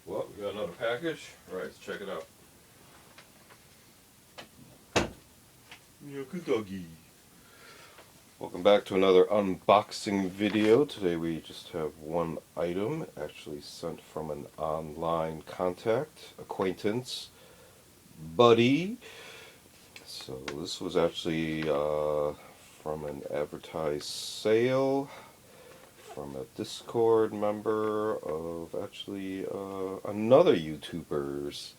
Well, we got another package. All right, let's check it out. Yucky doggy. Welcome back to another unboxing video. Today we just have one item actually sent from an online contact, acquaintance, buddy. So this was actually from an advertised sale from a Discord member of actually another YouTuber's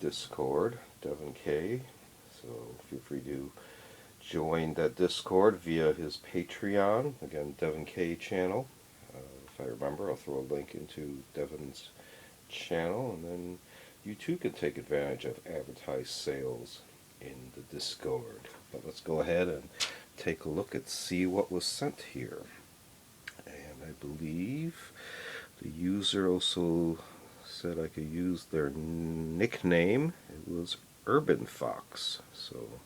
Discord, Devin K. So feel free to join that Discord via his Patreon. Again, Devin K channel. If I remember, I'll throw a link into Devin's channel, and then you too can take advantage of advertised sales in the Discord. But let's go ahead and take a look and see what was sent here. And I believe the user also said I could use their nickname. It was Urban Fox. So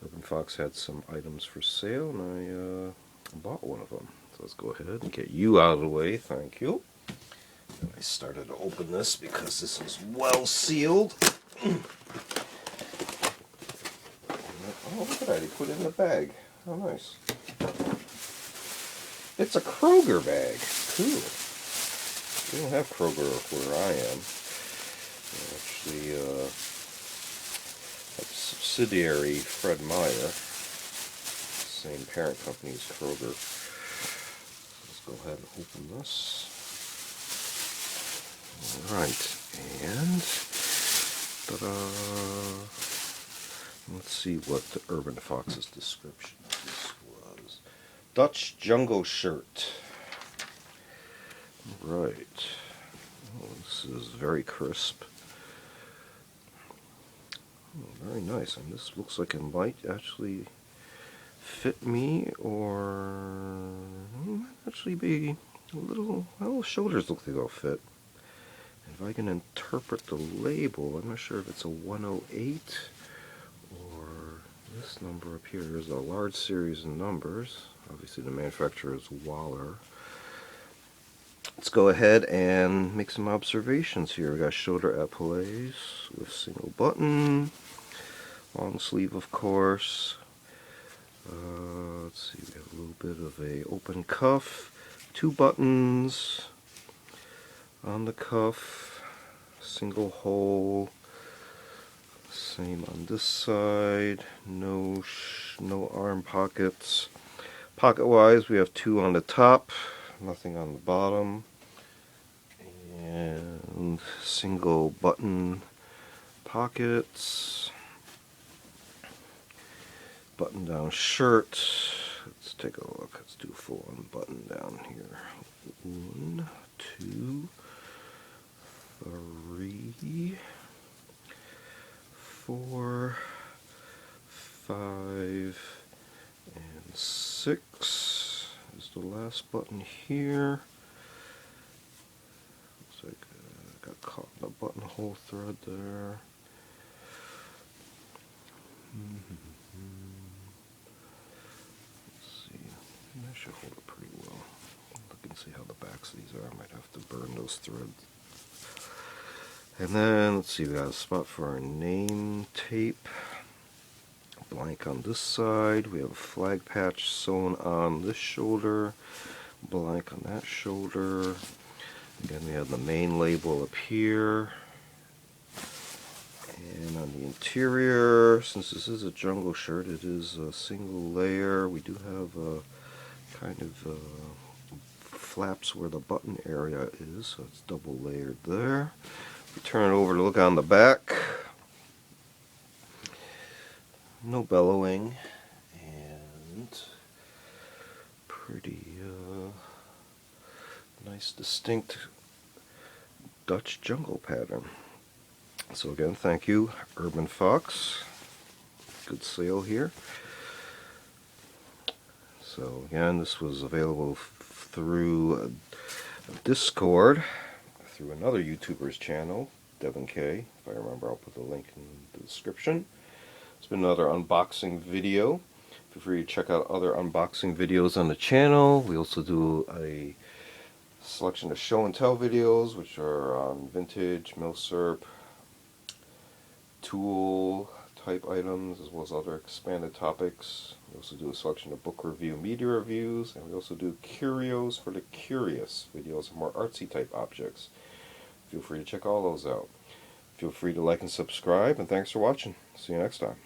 Urban Fox had some items for sale, and I bought one of them. So let's go ahead and get you out of the way. Thank you. And I started to open this because this is well sealed. Oh, look at that. He put it in the bag. How nice. It's a Kroger bag. Cool. We don't have Kroger where I am. Actually, a subsidiary, Fred Meyer, same parent company as Kroger. Let's go ahead and open this. Alright, and ta-da! Let's see what the Urban Fox's description of this was. Dutch Jungle Shirt. Right. Oh, this is very crisp. Oh, very nice. And this looks like it might actually fit me, or might actually be a little, well, shoulders look like they'll fit. If I can interpret the label, I'm not sure if it's a 108 or this number up here. There's a large series of numbers. Obviously the manufacturer is Waller. Let's go ahead and make some observations here. We got shoulder epaulettes with single button, long sleeve of course. Let's see, we have a little bit of a open cuff, 2 buttons on the cuff, single hole, same on this side, no arm pockets. Pocket wise, we have 2 on the top, nothing on the bottom, and single button pockets, button down shirt. Let's take a look. Let's do a full on button down here. 1, 2, 3, 4, 5, and 6 is the last button here. Looks like I got caught in the buttonhole thread there. Let's see. That should hold it pretty well. Look and see how the backs of these are. I might have to burn those threads. And then, let's see, we got a spot for our name tape. Blank on this side. We have a flag patch sewn on this shoulder. Blank on that shoulder. Again, we have the main label up here. And on the interior, since this is a jungle shirt, it is a single layer. We do have a kind of flaps where the button area is, so it's double layered there. We turn it over to look on the back. No bellowing, and pretty nice distinct Dutch jungle pattern. So again, thank you, Urban Fox. Good sale here. So again, this was available through Discord, through another YouTuber's channel, Devin K. If I remember, I'll put the link in the description. It's been another unboxing video. Feel free to check out other unboxing videos on the channel. We also do a Selection of show and tell videos, which are on vintage, milsurp, tool type items, as well as other expanded topics. We also do a selection of book review, media reviews, and we also do curios for the curious, videos of more artsy type objects. Feel free to check all those out. Feel free to like and subscribe, and thanks for watching. See you next time.